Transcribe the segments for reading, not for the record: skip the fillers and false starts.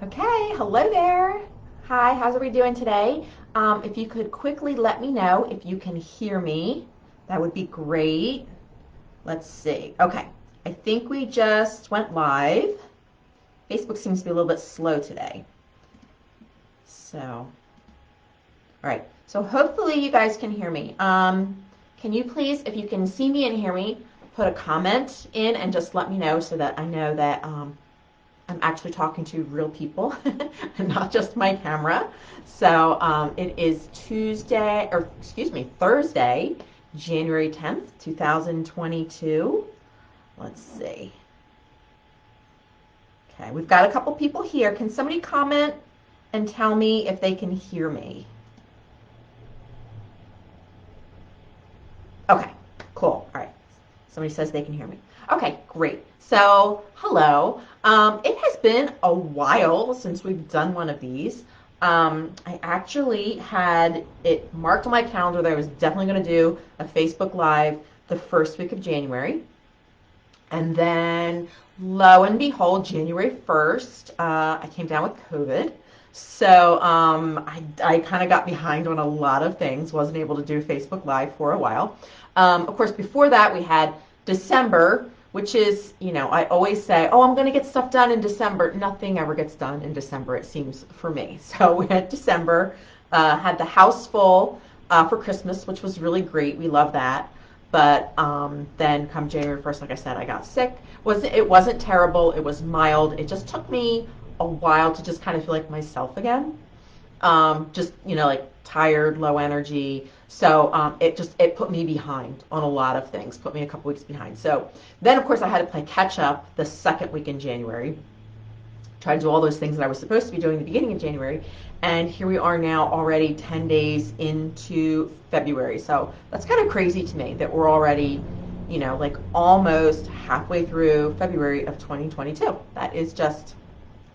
Okay, hello there. Hi, how's everybody doing today? If you could quickly let me know if you can hear me, that would be great. Let's see. Okay, I think we just went live. Facebook seems to be a little bit slow today. All right. So hopefully you guys can hear me. Can you please, if you can see me and hear me, put a comment in and just let me know so that I know that I'm actually talking to real people and not just my camera. So it is Thursday, January 10th, 2022. Let's see. Okay, we've got a couple people here. Can somebody comment and tell me if they can hear me? Okay, cool. All right. Somebody says they can hear me. Okay, great. So, hello. It has been a while since we've done one of these. I actually had it marked on my calendar that I was definitely going to do a Facebook Live the first week of January. And then, lo and behold, January 1st, I came down with COVID. So I kind of got behind on a lot of things, wasn't able to do Facebook Live for a while. Of course, before that, we had December, which is, I always say, oh, I'm going to get stuff done in December. Nothing ever gets done in December, it seems, for me. So we had December, had the house full for Christmas, which was really great. We love that. But then come January 1st, like I said, I got sick. It wasn't terrible. It was mild. It just took me a while to just kind of feel like myself again. Just, like tired, low energy. So it put me behind on a lot of things, put me a couple weeks behind. So then, of course, I had to play catch up the second week in January. Try to do all those things that I was supposed to be doing at the beginning of January. And here we are now already 10 days into February. So that's kind of crazy to me that we're already, like almost halfway through February of 2022. That is just,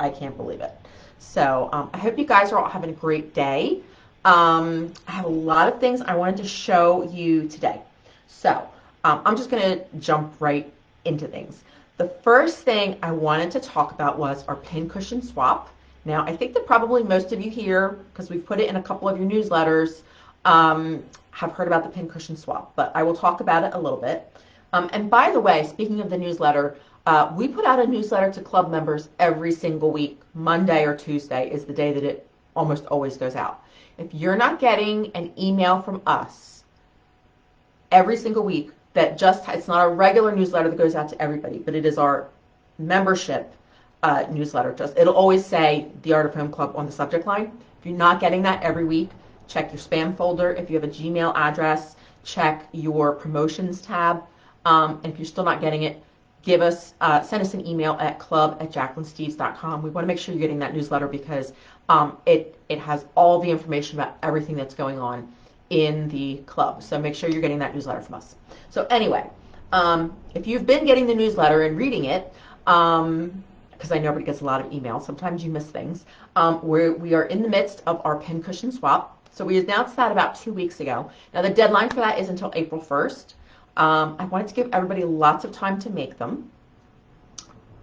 I can't believe it. So I hope you guys are all having a great day. I have a lot of things I wanted to show you today. So I'm just going to jump right into things. The first thing I wanted to talk about was our pincushion swap. Now, I think that probably most of you here, because we've put it in a couple of your newsletters, have heard about the pincushion swap, but I will talk about it a little bit. And by the way, speaking of the newsletter, we put out a newsletter to club members every single week. Monday or Tuesday is the day that it almost always goes out. If you're not getting an email from us every single week, it's not a regular newsletter that goes out to everybody, but it is our membership newsletter. It'll always say the Art of Home Club on the subject line. If you're not getting that every week, check your spam folder. If you have a Gmail address, check your promotions tab. And if you're still not getting it, send us an email at club@jacquelinesteves.com. We want to make sure you're getting that newsletter because it has all the information about everything that's going on in the club. So make sure you're getting that newsletter from us. So anyway, if you've been getting the newsletter and reading it, because I know everybody gets a lot of emails, sometimes you miss things, we are in the midst of our pincushion swap. So we announced that about 2 weeks ago. Now the deadline for that is until April 1st. I wanted to give everybody lots of time to make them.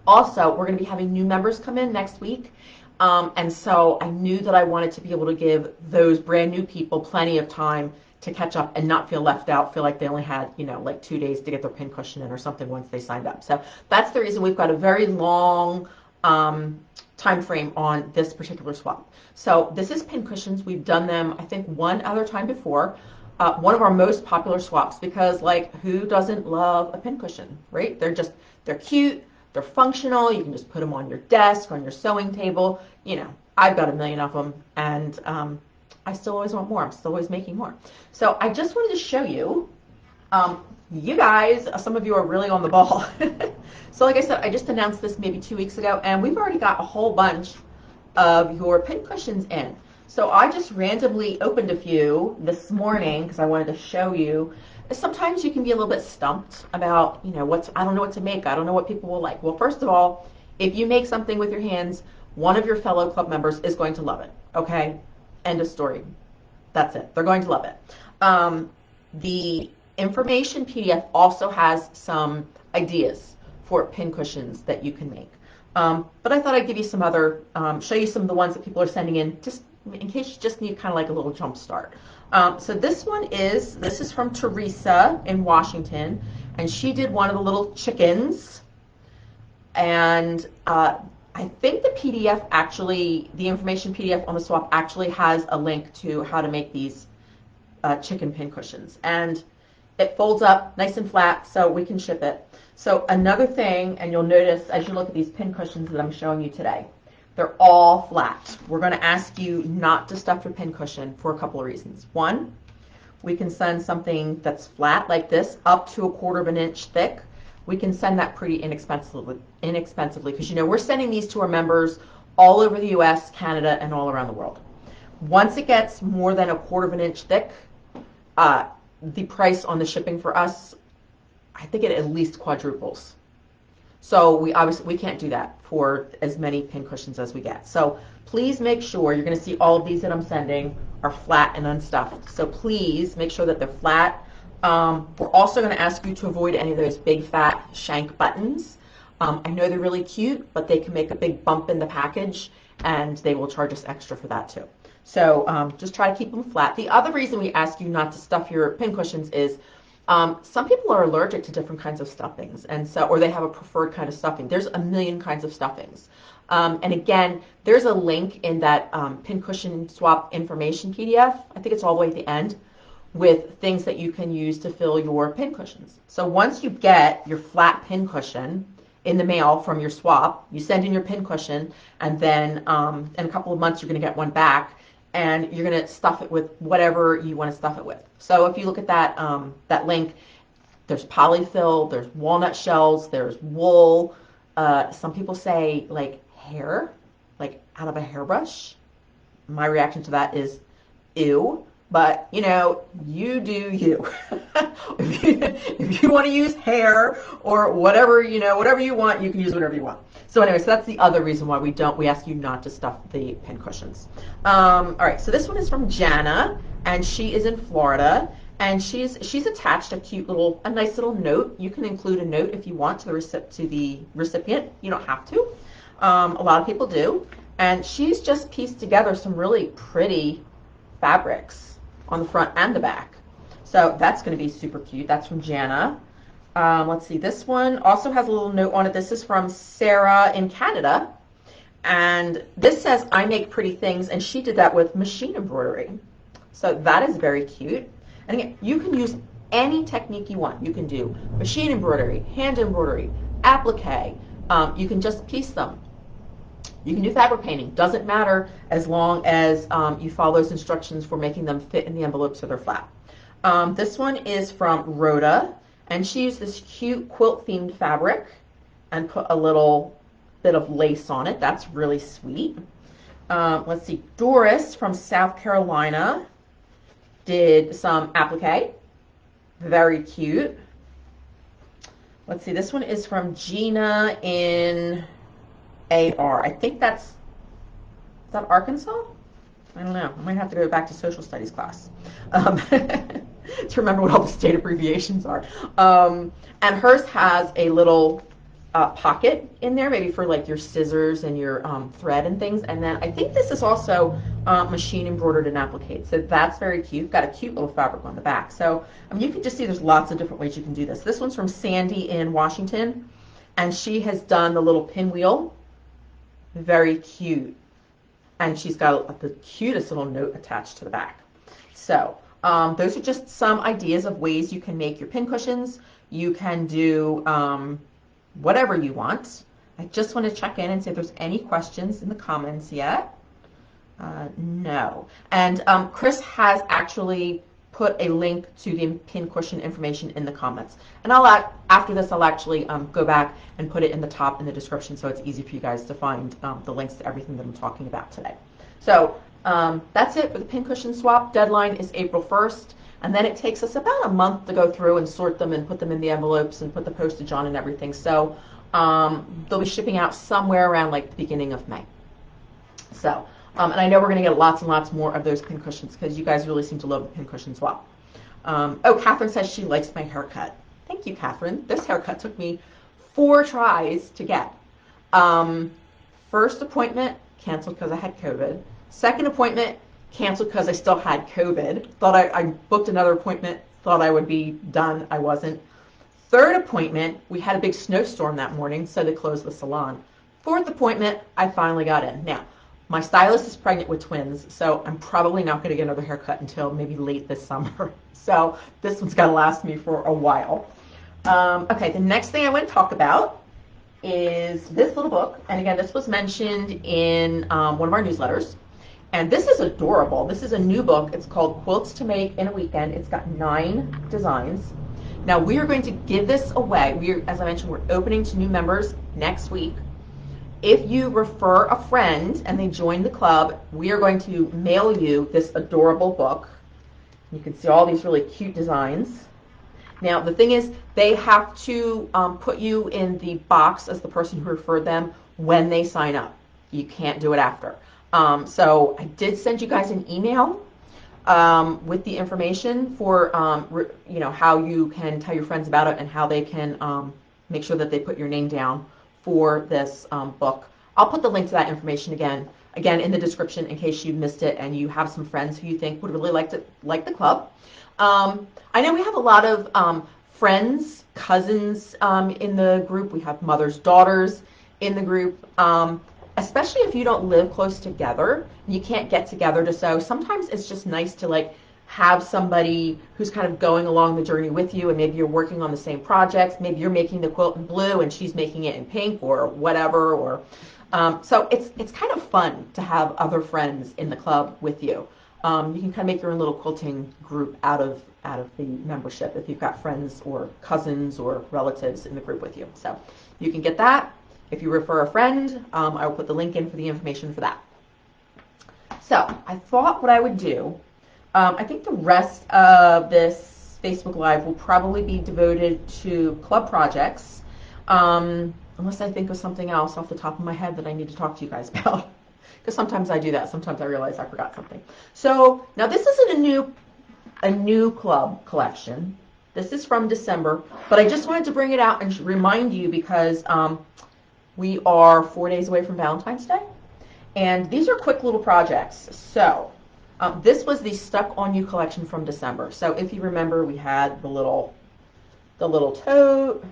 Also, we're going to be having new members come in next week. And so I knew that I wanted to be able to give those brand new people plenty of time to catch up and not feel left out, feel like they only had, like 2 days to get their pincushion in or something once they signed up. So that's the reason we've got a very long time frame on this particular swap. So this is pincushions. We've done them, I think, one other time before. One of our most popular swaps because, like, who doesn't love a pincushion, right? They're cute. They're functional. You can just put them on your desk, on your sewing table. I've got a million of them, and I still always want more. I'm still always making more. So I just wanted to show you, you guys, some of you are really on the ball. So like I said, I just announced this maybe 2 weeks ago, and we've already got a whole bunch of your pincushions in. So I just randomly opened a few this morning because I wanted to show you. Sometimes you can be a little bit stumped about, I don't know what to make. I don't know what people will like. Well, first of all, if you make something with your hands, one of your fellow club members is going to love it. Okay? End of story. That's it. They're going to love it. The information PDF also has some ideas for pincushions that you can make. But I thought I'd give you some other, show you some of the ones that people are sending in, just in case you just need kind of like a little jump start. So this is from Teresa in Washington, and she did one of the little chickens. And I think the PDF actually, the information PDF on the swap actually has a link to how to make these chicken pin cushions. And it folds up nice and flat so we can ship it. So another thing, and you'll notice as you look at these pin cushions that I'm showing you today, they're all flat. We're going to ask you not to stuff your pin cushion for a couple of reasons. One, we can send something that's flat like this up to 1/4 of an inch thick. We can send that pretty inexpensively because, you know, we're sending these to our members all over the US, Canada, and all around the world. Once it gets more than 1/4 of an inch thick, the price on the shipping for us, I think it at least quadruples. So we can't do that for as many pin cushions as we get. So please make sure, you're going to see all of these that I'm sending are flat and unstuffed. So please make sure that they're flat. We're also going to ask you to avoid any of those big fat shank buttons. I know they're really cute, but they can make a big bump in the package, and they will charge us extra for that too. So just try to keep them flat. The other reason we ask you not to stuff your pin cushions is some people are allergic to different kinds of stuffings, and so, or they have a preferred kind of stuffing. There's a million kinds of stuffings. And again, there's a link in that pin cushion swap information PDF. I think it's all the way at the end, with things that you can use to fill your pin cushions. So once you get your flat pin cushion in the mail from your swap, you send in your pin cushion, and then in a couple of months you're going to get one back, and you're going to stuff it with whatever you want to stuff it with. So if you look at that that link, there's polyfill, there's walnut shells, there's wool. Some people say like hair, like out of a hairbrush. My reaction to that is ew. But, you know, you do you. If you want to use hair or whatever, you know, whatever you want, you can use whatever you want. So anyway, so that's the other reason why we ask you not to stuff the pin cushions. All right, so this one is from Jana, and she is in Florida, and she's attached a nice little note. You can include a note if you want to the recipient. You don't have to. A lot of people do. And she's just pieced together some really pretty fabrics on the front and the back. So that's going to be super cute. That's from Jana. Let's see, this one also has a little note on it. This is from Sarah in Canada. And this says, I make pretty things, and she did that with machine embroidery. So that is very cute. And again, you can use any technique you want. You can do machine embroidery, hand embroidery, applique. You can just piece them. You can do fabric painting. Doesn't matter as long as you follow those instructions for making them fit in the envelope so they're flat. This one is from Rhoda, and she used this cute quilt-themed fabric and put a little bit of lace on it. That's really sweet. Let's see, Doris from South Carolina did some applique. Very cute. Let's see, this one is from Gina in AR. I think is that Arkansas? I don't know. I might have to go back to social studies class to remember what all the state abbreviations are. And hers has a little pocket in there, maybe for like your scissors and your thread and things. And then I think this is also machine embroidered and applique. So that's very cute. Got a cute little fabric on the back. So you can just see there's lots of different ways you can do this. This one's from Sandy in Washington, and she has done the little pinwheel. Very cute. And she's got the cutest little note attached to the back. So those are just some ideas of ways you can make your pin cushions. You can do whatever you want. I just want to check in and see if there's any questions in the comments yet. No. And Chris has actually put a link to the pin cushion information in the comments. And after this, I'll actually go back and put it in the top in the description so it's easy for you guys to find the links to everything that I'm talking about today. So that's it for the pin cushion swap. Deadline is April 1st. And then it takes us about a month to go through and sort them and put them in the envelopes and put the postage on and everything. So they'll be shipping out somewhere around like the beginning of May. So, and I know we're going to get lots and lots more of those pin cushions because you guys really seem to love the pin cushion swap. Oh, Catherine says she likes my haircut. Thank you, Catherine. This haircut took me 4 tries to get. Um, First appointment, canceled because I had COVID. Second appointment, canceled because I still had COVID. Thought I booked another appointment, thought I would be done. I wasn't. Third appointment, we had a big snowstorm that morning, so they closed the salon. Fourth appointment, I finally got in. Now, my stylist is pregnant with twins, so I'm probably not going to get another haircut until maybe late this summer. So this one's going to last me for a while. Okay, the next thing I want to talk about is this little book. And again, this was mentioned in one of our newsletters. And this is adorable. This is a new book. It's called Quilts to Make in a Weekend. It's got 9 designs. Now we are going to give this away. As I mentioned, we're opening to new members next week. If you refer a friend and they join the club, we are going to mail you this adorable book. You can see all these really cute designs. Now the thing is, they have to put you in the box as the person who referred them when they sign up. You can't do it after. So I did send you guys an email with the information for how you can tell your friends about it and how they can make sure that they put your name down for this book. I'll put the link to that information again in the description in case you missed it and you have some friends who you think would really like the club. I know we have a lot of friends, cousins in the group. We have mothers, daughters in the group. Especially if you don't live close together, you can't get together to sew. Sometimes it's just nice to have somebody who's kind of going along the journey with you, and maybe you're working on the same projects. Maybe you're making the quilt in blue and she's making it in pink or whatever. Or so it's kind of fun to have other friends in the club with you. You can kind of make your own little quilting group out of the membership if you've got friends or cousins or relatives in the group with you. So you can get that. If you refer a friend, I will put the link in for the information for that. So I thought what I would do, I think the rest of this Facebook Live will probably be devoted to club projects, unless I think of something else off the top of my head that I need to talk to you guys about. Because sometimes I do that. Sometimes I realize I forgot something. So now this isn't a new club collection. This is from December, but I just wanted to bring it out and remind you because we are 4 days away from Valentine's Day, and these are quick little projects. So this was the Stuck on You collection from December. So if you remember, we had the little tote.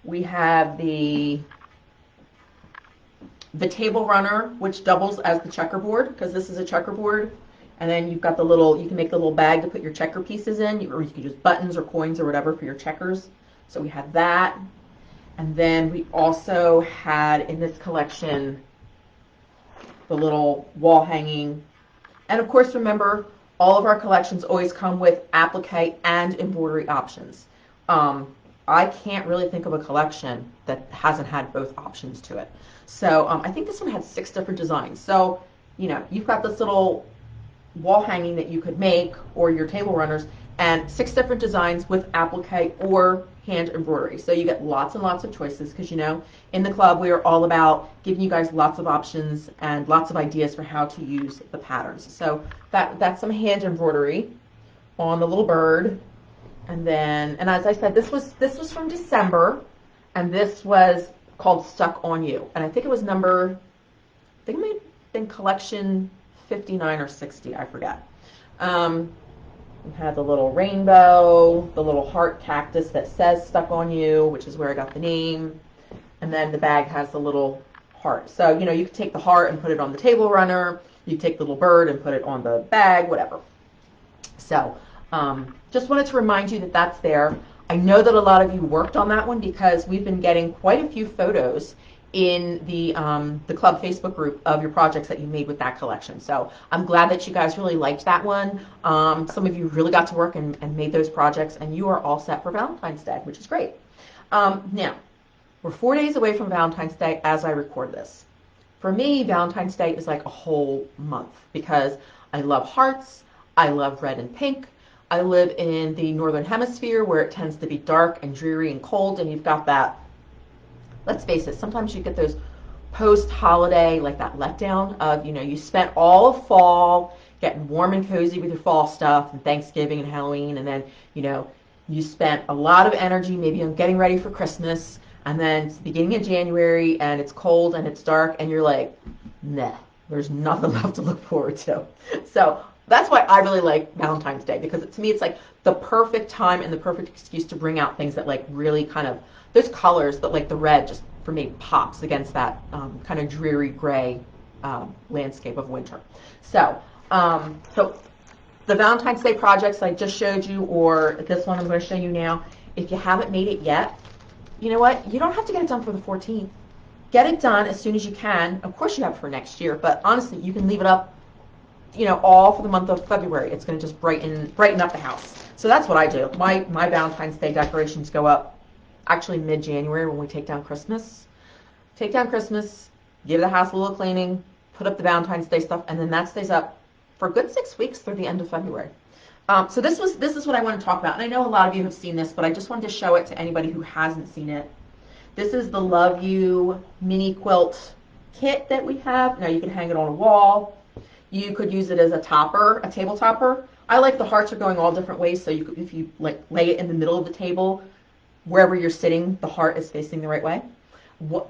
We have the table runner, which doubles as the checkerboard because this is a checkerboard. And then you've got you can make the little bag to put your checker pieces in, or you can use buttons or coins or whatever for your checkers. So we have that. And then we also had in this collection the little wall hanging. And of course, remember, all of our collections always come with applique and embroidery options. I can't really think of a collection that hasn't had both options to it. So I think this one had 6 different designs. So, you've got this little wall hanging that you could make, or your table runners, and 6 different designs with applique or hand embroidery. So you get lots and lots of choices because, in the club we are all about giving you guys lots of options and lots of ideas for how to use the patterns. So that's some hand embroidery on the little bird. And as I said, this was from December, and this was called Stuck on You. And I think it was I think it may have been collection 59 or 60, I forget. We had the little rainbow, the little heart cactus that says Stuck on You, which is where I got the name. And then the bag has the little heart. So, you could take the heart and put it on the table runner. You take the little bird and put it on the bag, whatever. So, just wanted to remind you that that's there. I know that a lot of you worked on that one because we've been getting quite a few photos in the club Facebook group of your projects that you made with that collection. So I'm glad that you guys really liked that one. Some of you really got to work and made those projects, and you are all set for Valentine's Day, which is great. Now, we're 4 days away from Valentine's Day as I record this. For me, Valentine's Day is like a whole month because I love hearts, I love red and pink. I live in the northern hemisphere where it tends to be dark and dreary and cold, and you've got that, let's face it, sometimes you get those post-holiday, like that letdown of, you spent all of fall getting warm and cozy with your fall stuff and Thanksgiving and Halloween, and then, you spent a lot of energy maybe on getting ready for Christmas, and then it's the beginning of January, and it's cold, and it's dark, and you're like, nah, there's nothing left to look forward to. So that's why I really like Valentine's Day, because to me it's like the perfect time and the perfect excuse to bring out things that like really kind of, there's colors, but like the red just for me pops against that kind of dreary gray landscape of winter. So, so the Valentine's Day projects I just showed you, or this one I'm going to show you now, if you haven't made it yet, you know what? You don't have to get it done for the 14th. Get it done as soon as you can. Of course you have it for next year, but honestly, you can leave it up, you know, all for the month of February. It's going to just brighten up the house. So that's what I do. My Valentine's Day decorations go up actually mid-January when we take down Christmas. Take down Christmas, give the house a little cleaning, put up the Valentine's Day stuff, and then that stays up for a good 6 weeks through the end of February. So this is what I want to talk about, and I know a lot of you have seen this, but I just wanted to show it to anybody who hasn't seen it. This is the Love You mini quilt kit that we have. Now you can hang it on a wall. You could use it as a topper, a table topper. I like the hearts are going all different ways, so you could, if you like lay it in the middle of the table, wherever you're sitting, the heart is facing the right way.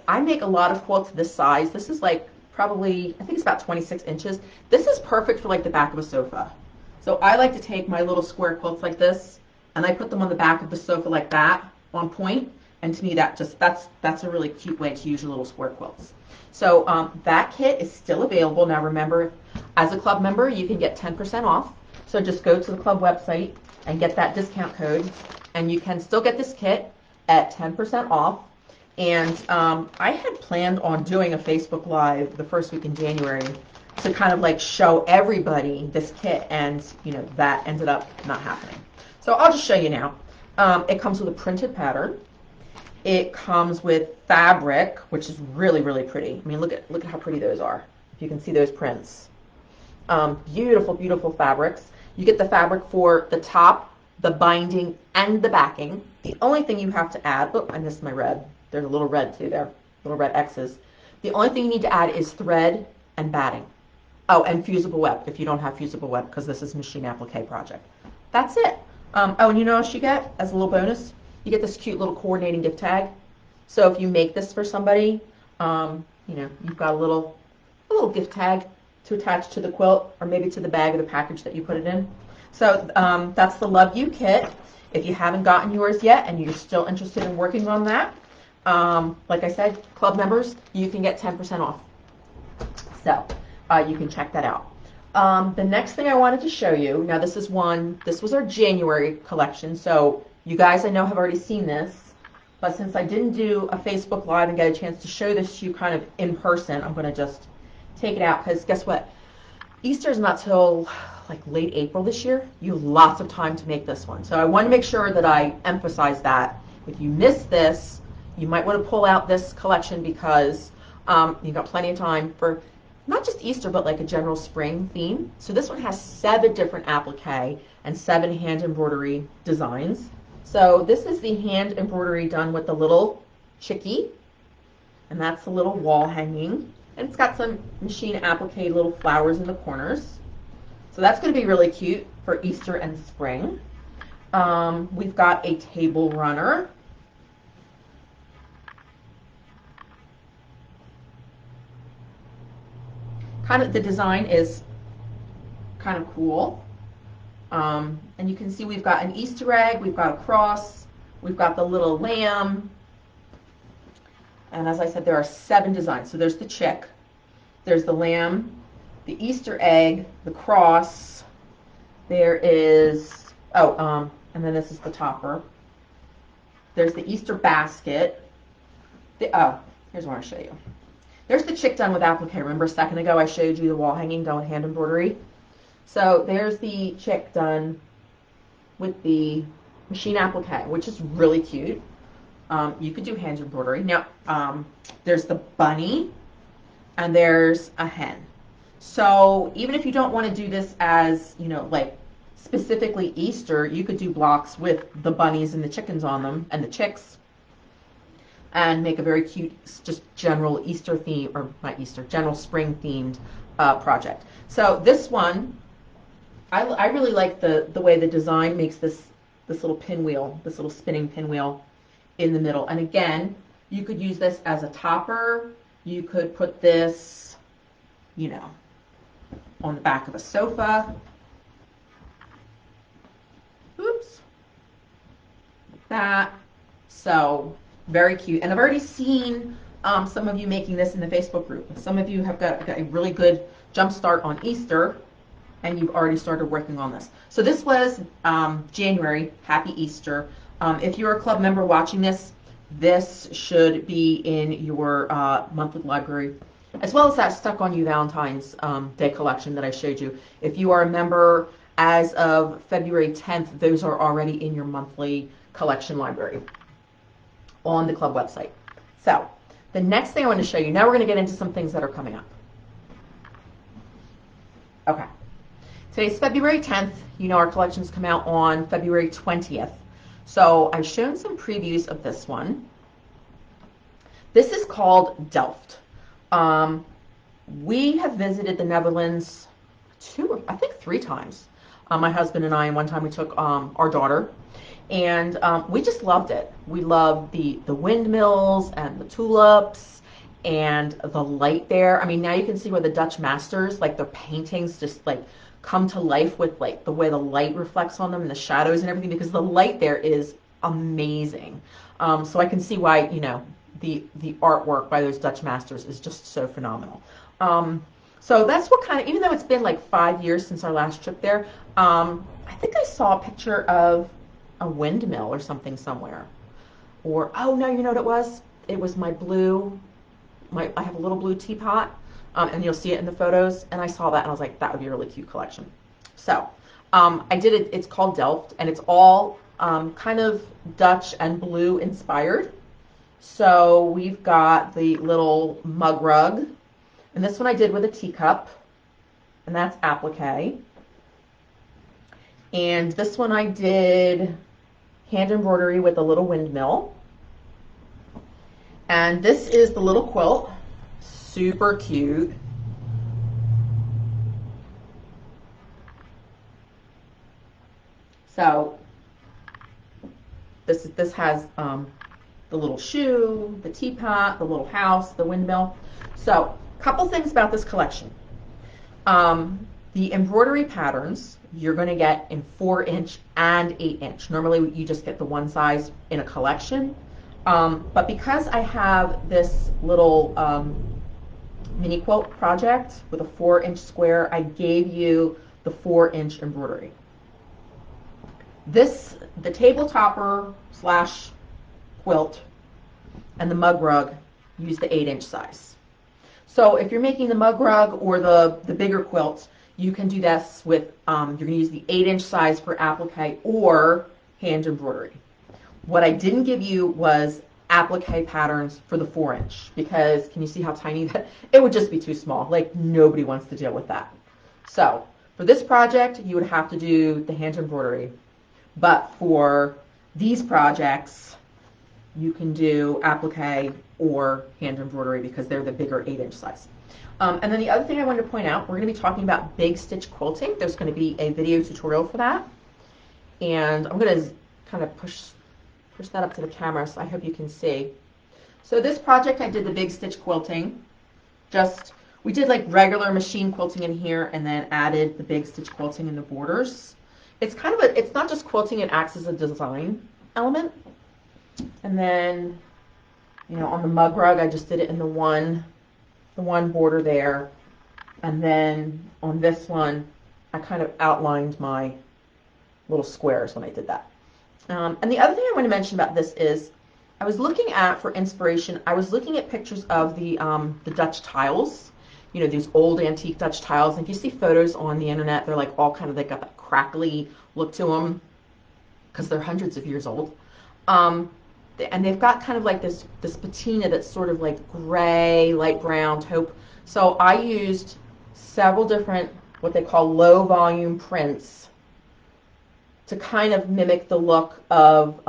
I make a lot of quilts this size. This is like probably, I think it's about 26 inches. This is perfect for like the back of a sofa. So I like to take my little square quilts like this, and I put them on the back of the sofa like that, on point. And to me, that's a really cute way to use your little square quilts. So that kit is still available. Now remember, as a club member, you can get 10% off. So just go to the club website and get that discount code, and you can still get this kit at 10% off. And I had planned on doing a Facebook Live the first week in January to kind of like show everybody this kit, and you know that ended up not happening. So I'll just show you now. It comes with a printed pattern. It comes with fabric, which is really, really pretty. I mean, look at how pretty those are. If you can see those prints. Beautiful, beautiful fabrics. You get the fabric for the top, the binding, and the backing. The only thing you have to add, oh, I missed my red. There's a little red too there, little red X's. The only thing you need to add is thread and batting. Oh, and fusible web if you don't have fusible web, because this is machine applique project. That's it. Oh, and you know what you get as a little bonus? You get this cute little coordinating gift tag. So if you make this for somebody, you know, you've got a little gift tag to attach to the quilt, or maybe to the bag or the package that you put it in. So that's the Love You kit. If you haven't gotten yours yet and you're still interested in working on that, like I said, club members, you can get 10% off. So you can check that out. The next thing I wanted to show you, now this was our January collection, so you guys I know have already seen this, but since I didn't do a Facebook Live and get a chance to show this to you kind of in person, I'm going to just take it out, because guess what? Easter's not till like late April this year. You have lots of time to make this one. So I want to make sure that I emphasize that. If you missed this, you might want to pull out this collection, because you've got plenty of time for not just Easter, but like a general spring theme. So this one has 7 different applique and 7 hand embroidery designs. So this is the hand embroidery done with the little chickie, and that's the little wall hanging. And it's got some machine applique little flowers in the corners. So that's going to be really cute for Easter and spring. We've got a table runner. Kind of the design is kind of cool. And you can see we've got an Easter egg, we've got a cross, we've got the little lamb. And as I said, there are 7 designs. So there's the chick, there's the lamb, the Easter egg, the cross, there is, and then this is the topper. There's the Easter basket. Here's what I want to show you. There's the chick done with applique. Remember a second ago I showed you the wall hanging done with hand embroidery? So there's the chick done with the machine applique, which is really cute. You could do hand embroidery. Now, there's the bunny, and there's a hen. So even if you don't want to do this as, you know, like specifically Easter, you could do blocks with the bunnies and the chickens on them, and the chicks, and make a very cute, just general Easter theme, or not Easter, general spring themed project. So this one, I really like the way the design makes this little pinwheel, this little spinning pinwheel in the middle. And again, You could use this as a topper. You could put this, you know, on the back of a sofa. Oops. Like that. So very cute. And I've already seen some of you making this in the Facebook group. Some of you have got a really good jump start on Easter, and you've already started working on this. So this was January. Happy Easter. If you're a club member watching this, this should be in your monthly library, as well as that Stuck on You Valentine's Day collection that I showed you. If you are a member as of February 10th, those are already in your monthly collection library on the club website. So the next thing I want to show you, now we're going to get into some things that are coming up. Okay. Today's February 10th. You know our collections come out on February 20th. So I've shown some previews of this one. This is called Delft. We have visited the Netherlands I think 3 times. My husband and I, and one time we took our daughter, and we just loved it. We loved the windmills and the tulips and the light there. I mean, now you can see where the Dutch masters, like their paintings just like come to life with like the way the light reflects on them and the shadows and everything, because the light there is amazing. So I can see why, you know, the artwork by those Dutch masters is just so phenomenal. So that's what kind of, even though it's been like 5 years since our last trip there, I think I saw a picture of a windmill or something somewhere. Or, oh no, you know what it was? It was my blue, I have a little blue teapot, and you'll see it in the photos, and I saw that and I was like, that would be a really cute collection. So I did it, it's called Delft, and it's all kind of Dutch and blue inspired. So we've got the little mug rug, and this one I did with a teacup, and that's applique. And this one I did hand embroidery with a little windmill. And this is the little quilt, super cute. So this has the little shoe, the teapot, the little house, the windmill. So a couple things about this collection. The embroidery patterns you're going to get in 4-inch and 8-inch. Normally you just get the one size in a collection. But because I have this little mini quilt project with a 4-inch square, I gave you the 4-inch embroidery. The table topper / quilt and the mug rug use the 8-inch size. So if you're making the mug rug or the bigger quilts, you can do this with, you're going to use the 8-inch size for applique or hand embroidery. What I didn't give you was applique patterns for the 4-inch, because can you see how tiny that, it would just be too small. Like nobody wants to deal with that. So for this project, you would have to do the hand embroidery. But for these projects, you can do applique or hand embroidery because they're the bigger 8-inch size. And then the other thing I wanted to point out, we're going to be talking about big stitch quilting. There's going to be a video tutorial for that. And I'm going to kind of push that up to the camera so I hope you can see. So this project I did the big stitch quilting. We did like regular machine quilting in here and then added the big stitch quilting in the borders. It's kind of it's not just quilting, it acts as a design element. And then, you know, on the mug rug, I just did it in the one border there. And then on this one, I kind of outlined my little squares when I did that. And the other thing I want to mention about this is, I was looking at, for inspiration, I was looking at pictures of the Dutch tiles, you know, these old antique Dutch tiles. And if you see photos on the internet, they're like all kind of, they got that crackly look to them because they're hundreds of years old. And they've got kind of like this patina that's sort of like gray, light brown, taupe. So I used several different, what they call low volume prints, to kind of mimic the look of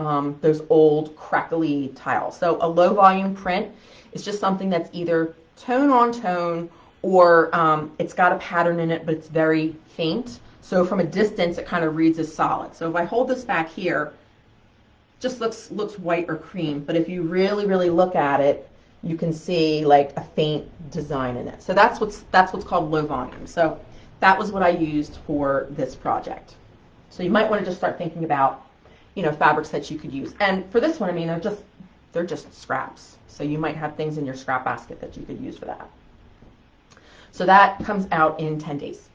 those old crackly tiles. So a low volume print is just something that's either tone on tone or it's got a pattern in it, but it's very faint. So from a distance, it kind of reads as solid. So if I hold this back here, just looks white or cream, but if you really look at it, you can see like a faint design in it. So that's what's called low volume. So that was what I used for this project. So you might want to just start thinking about, you know, fabrics that you could use. And for this one, I mean, they're just scraps. So you might have things in your scrap basket that you could use for that. So that comes out in 10 days.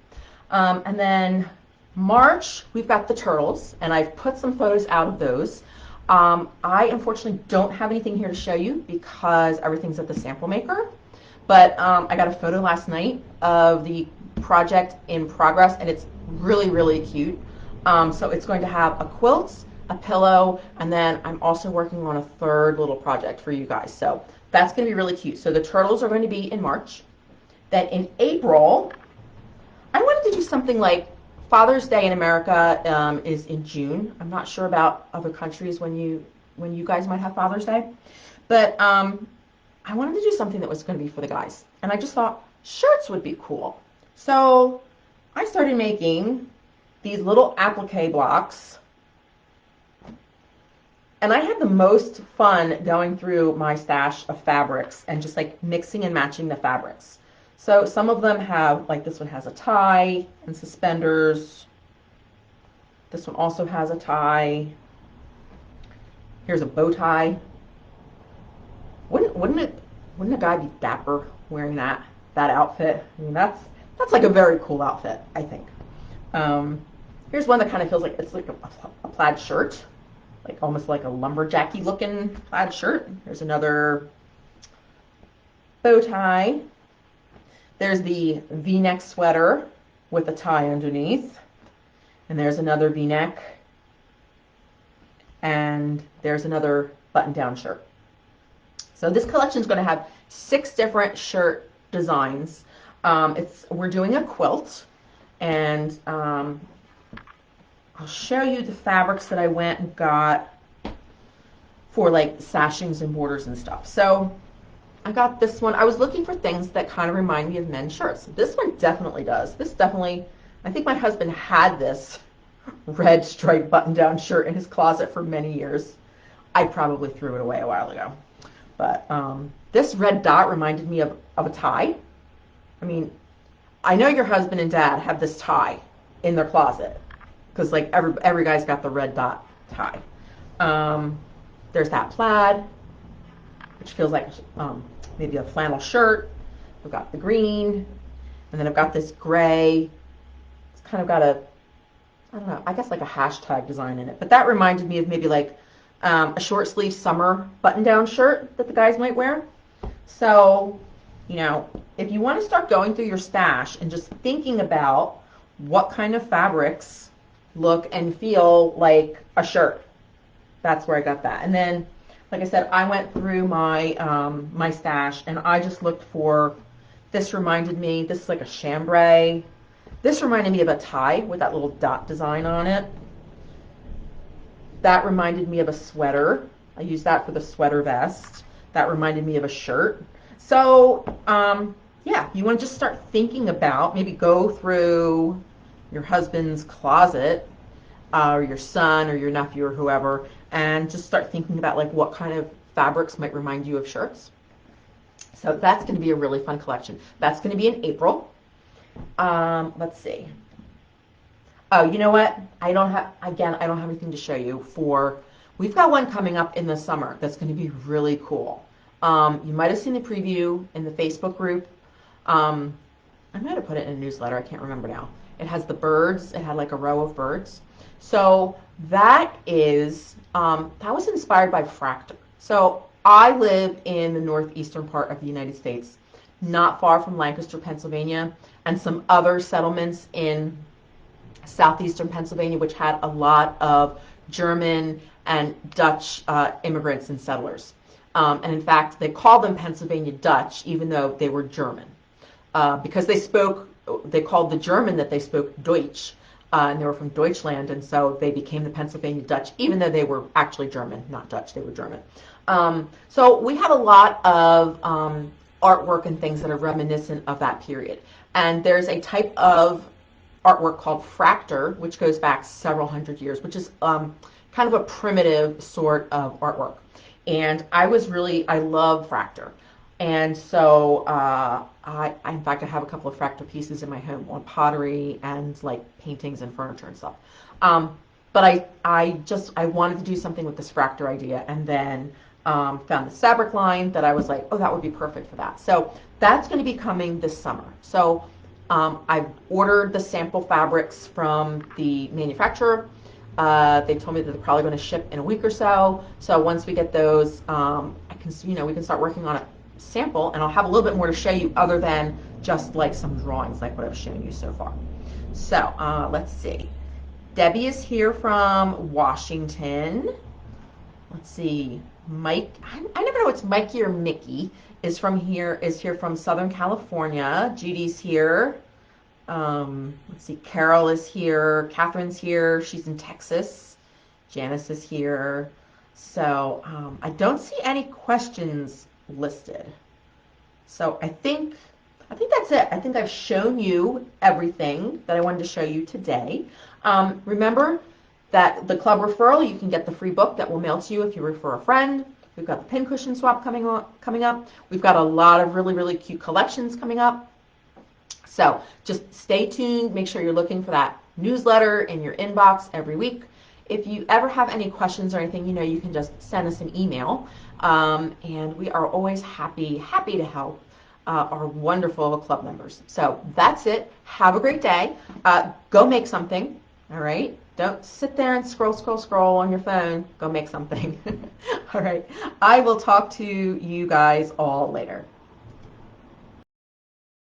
And then March, we've got the turtles, and I've put some photos out of those. I unfortunately don't have anything here to show you because everything's at the sample maker, but I got a photo last night of the project in progress, and it's really cute. So it's going to have a quilt, a pillow, and then I'm also working on a third little project for you guys. So that's going to be really cute. So the turtles are going to be in March. Then in April, I wanted to do something like Father's Day in America is in June. I'm not sure about other countries when you guys might have Father's Day, but I wanted to do something that was going to be for the guys, and I just thought shirts would be cool. So I started making these little applique blocks, and I had the most fun going through my stash of fabrics and just like mixing and matching the fabrics. So some of them have, like this one has a tie and suspenders. This one also has a tie. Here's a bow tie. Wouldn't a guy be dapper wearing that outfit? I mean, that's like a very cool outfit, I think. Here's one that kind of feels like it's like a plaid shirt, like almost like a lumberjacky looking plaid shirt. Here's another bow tie. There's the V-neck sweater with a tie underneath. And there's another V-neck. And there's another button-down shirt. So this collection is going to have 6 different shirt designs. We're doing a quilt. And I'll show you the fabrics that I went and got for like sashings and borders and stuff. So I got this one. I was looking for things that kind of remind me of men's shirts. This one definitely does. This definitely, I think my husband had this red striped button-down shirt in his closet for many years. I probably threw it away a while ago. But this red dot reminded me of a tie. I mean, I know your husband and dad have this tie in their closet because like every guy's got the red dot tie. There's that plaid, which feels like maybe a flannel shirt. I've got the green, and then I've got this gray. It's kind of got a, I don't know, I guess like a hashtag design in it. But that reminded me of maybe like a short sleeve summer button-down shirt that the guys might wear. So, you know, if you want to start going through your stash and just thinking about what kind of fabrics look and feel like a shirt, that's where I got that. And then, like I said, I went through my my stash and I just looked for, this reminded me, this is like a chambray. This reminded me of a tie with that little dot design on it. That reminded me of a sweater. I used that for the sweater vest. That reminded me of a shirt. So, yeah, you want to just start thinking about, maybe go through your husband's closet, or your son or your nephew or whoever, and just start thinking about like what kind of fabrics might remind you of shirts. So that's going to be a really fun collection. That's going to be in April. Let's see. Oh, you know what? I don't have anything to show you for, we've got one coming up in the summer that's going to be really cool. You might have seen the preview in the Facebook group. I might have put it in a newsletter. I can't remember now. It has the birds. It had like a row of birds. So that is, that was inspired by Fraktur. So I live in the northeastern part of the United States, not far from Lancaster, Pennsylvania, and some other settlements in southeastern Pennsylvania, which had a lot of German and Dutch immigrants and settlers. And in fact, they called them Pennsylvania Dutch, even though they were German, because they called the German that they spoke Deutsch, and they were from Deutschland, and so they became the Pennsylvania Dutch, even though they were actually German, not Dutch, they were German. So we have a lot of artwork and things that are reminiscent of that period. And there's a type of artwork called Fraktur, which goes back several hundred years, which is kind of a primitive sort of artwork. And I love Fraktur. And so in fact, I have a couple of Fraktur pieces in my home on pottery and like paintings and furniture and stuff. But I wanted to do something with this Fraktur idea, and then found this fabric line that I was like, oh, that would be perfect for that. So that's going to be coming this summer. So I've ordered the sample fabrics from the manufacturer. They told me that they're probably going to ship in a week or so. So once we get those, we can start working on a sample, and I'll have a little bit more to show you other than just like some drawings like what I've shown you so far. So let's see. Debbie is here from Washington. Let's see. Mike, I never know if it's Mikey or Mickey, is here from Southern California. Judy's here. Let's see, Carol is here. Catherine's here. She's in Texas. Janice is here. So I don't see any questions listed. So I think that's it. I think I've shown you everything that I wanted to show you today. Remember that the club referral, you can get the free book that will mail to you if you refer a friend. We've got the pincushion swap coming up. We've got a lot of really, really cute collections coming up. So just stay tuned. Make sure you're looking for that newsletter in your inbox every week. If you ever have any questions or anything, you can just send us an email. And we are always happy to help our wonderful club members. So that's it. Have a great day. Go make something. All right. Don't sit there and scroll on your phone. Go make something. All right. I will talk to you guys all later.